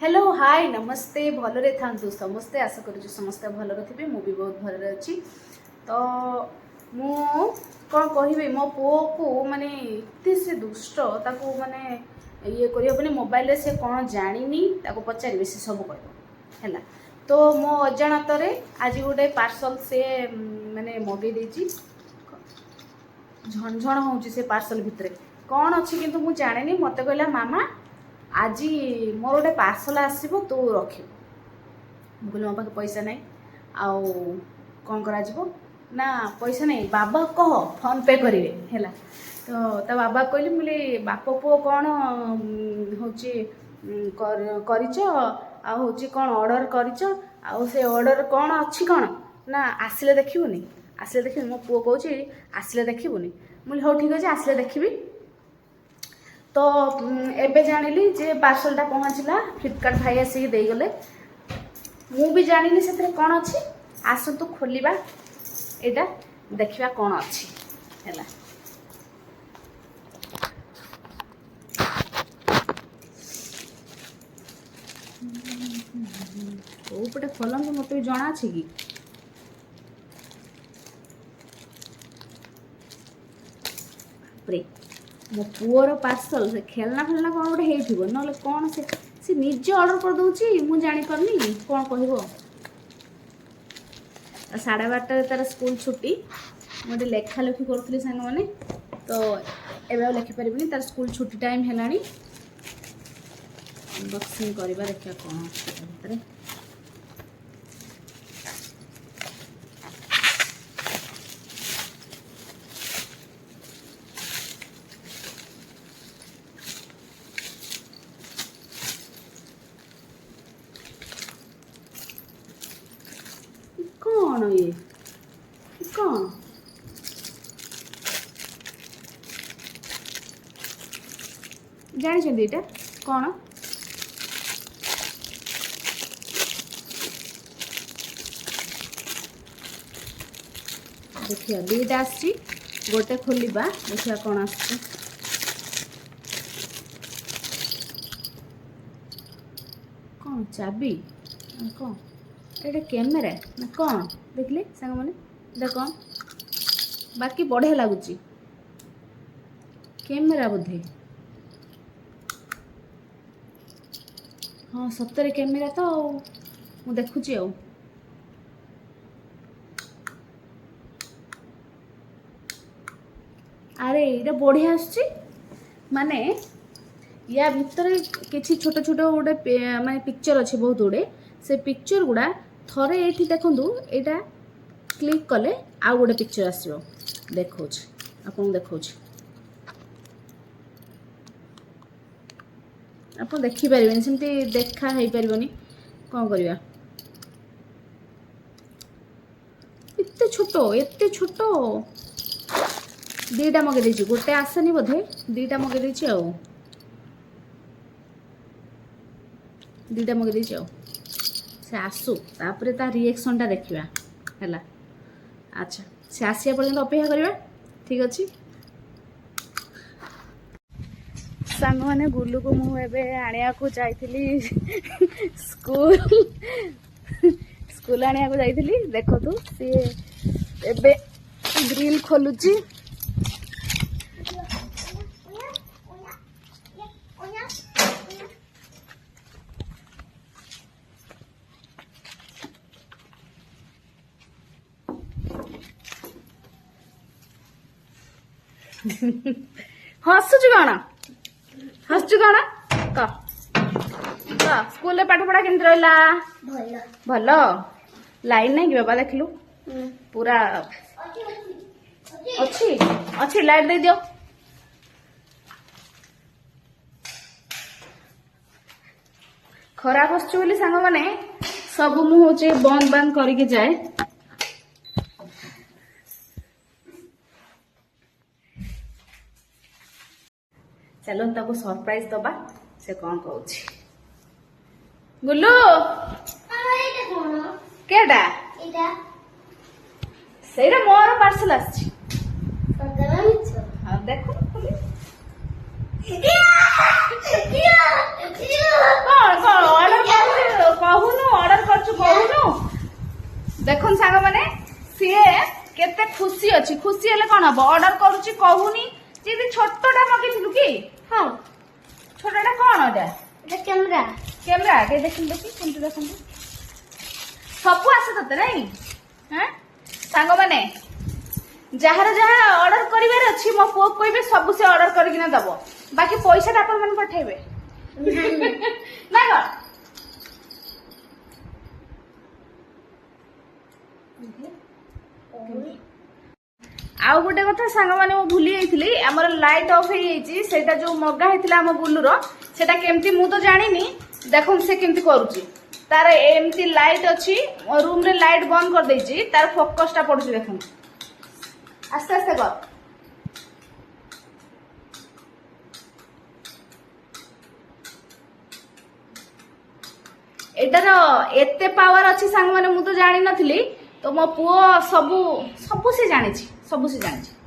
hello hi नमस्ते भलरे थांतु समस्ते आशा करूँ समस्ते भलरे थे मुझे बहुत भलरे अच्छी तो मु कौन कह मो पुओ को माने इतने से दुष्ट ताको माने ये कर मोबाइल से कौन जानी पचारे से सब कह तो मो अजाणत आज गोटे पार्सल से माने मगे देची झणझण हो पार्सल भितर कौन अच्छी किंतु मु जाने मत कहला मामा आज मोर गोटे पार्सल आसो तू रख बोले मो पाखे पैसा नहीं आउ कौन करा ना पैसा नहीं बाबा कह फोन पे करेंगे है तो ता बाबा कहली बोले बाप पुओ कौन हूँ कौन ऑर्डर कर ऑर्डर कौन अच्छी कौन ना आसिले देखबुनि आसिले देखी मो पुओ कहूँ आसिले देखबुनि मुझे हाँ ठीक अच्छे आसिले देखी तो एबे जानिली जे पार्सलटा पहुँचला फ्लिपकार्ट भाई आसिक देगले मु भी जानिनी से कौन अच्छी आसतु खोलिबा एटा देखिबा कौन अच्छी है ओपटे खोलंतु मत भी जना अच्छी कि मो पुअर पार्सल से खेलना फेलना कौन गोटे ना कौन से निजे ऑर्डर कर दूची मु जानी पारनी कौन कह 12:30 तार स्कूल छुट्टी मुझे लेखा लेखी करुँगी सांग मैंने तो एवं लिखिपारि तार स्कूल छुट्टी टाइम है अनबॉक्सिंग करवा देखा कौन भितर कौन ये कौन जानी ये कौन देखिए दुईटा आसी गोटे खोलिबा देखिए कौन आसी कौन चाबी कौन एटा कैमेरा ना कौन देखले सांग मैंने एटा कौन बाकी बढ़िया लगुच कैमेरा बोधे हाँ सतरे कैमेरा तो मु देखुची आ अरे ये बढ़िया आसुची माने या भितर किसी छोट छोट गोटे माने पिक्चर अच्छे बहुत गुड़े से पिक्चर गुड़ा थरे ये देखूँ यहाँ क्लिक कले आउ गोटे पिक्चर आसो देखो आपको देखो आप देखिपारे सेमती देखा हो पारनि कौन करवा एते छोट दीटा मगे देछि गोटे आसेनी बोधे दीटा मगे देछि आ दीटा मगे देछि आ से आसू तापर ता रिएक्शन टा देखिबा हैला अच्छा से आसिया पर्यंत अपेक्षा करबा ठीक अच्छे सांग मैंने गुल्लू को मुझे आनिया को जाइली स्कूल स्कूल आनिया को जाइली देखो तू सी एबे ग्रिल खोलुची हसुचु कौन हसुचु कौन कह स्कूल पाठ पढ़ा केमती रहा भल लाइन नहीं कि बाबा देखलु पूरा अच्छी अच्छी लाइट दे दियो खराब आसुची बोली सांग माने सब मु होचे बंद बंद करके जाए चलो ताको सरप्राइज दबा से कौन कहूँ गुल्लू केटा से मोर पार्सल आसी देखो कौन कौन ऑर्डर देखो सांग माने सीए केते खुशी अछि खुशी हेले कोन हबो ऑर्डर करूची कहूनी जे छोटटा मगेथिलु की हाँ छोटटा कोन एटा ये कैमरा कैमरा के देखिन केमति देखन सब आसे तते नै हैं सांग माने जहार जहार ऑर्डर करिवार अछि मो पो कहबे सब से ऑर्डर करिकिना दबो बाकी पैसा अपन मन पठेबे ना गो आउ गोटे कथा सांग माने मो भूली जाइथिली हमर लाइट ऑफ हे जाइछि सेटा जो मगा हेतिला हम बुल्लुर सेटा केमति मु तो जानिनी देखो से केमति करूची तार एमती लाइट अछि रूम रे लाइट बंद कर देछि तार फोकस टा पडुची देखो आस्ते आस्ते कर एटार एते पावर अछि सांग माने मु तो जानि नथिली तो मो पुओ सबु से जानिछि सबु से जानिछि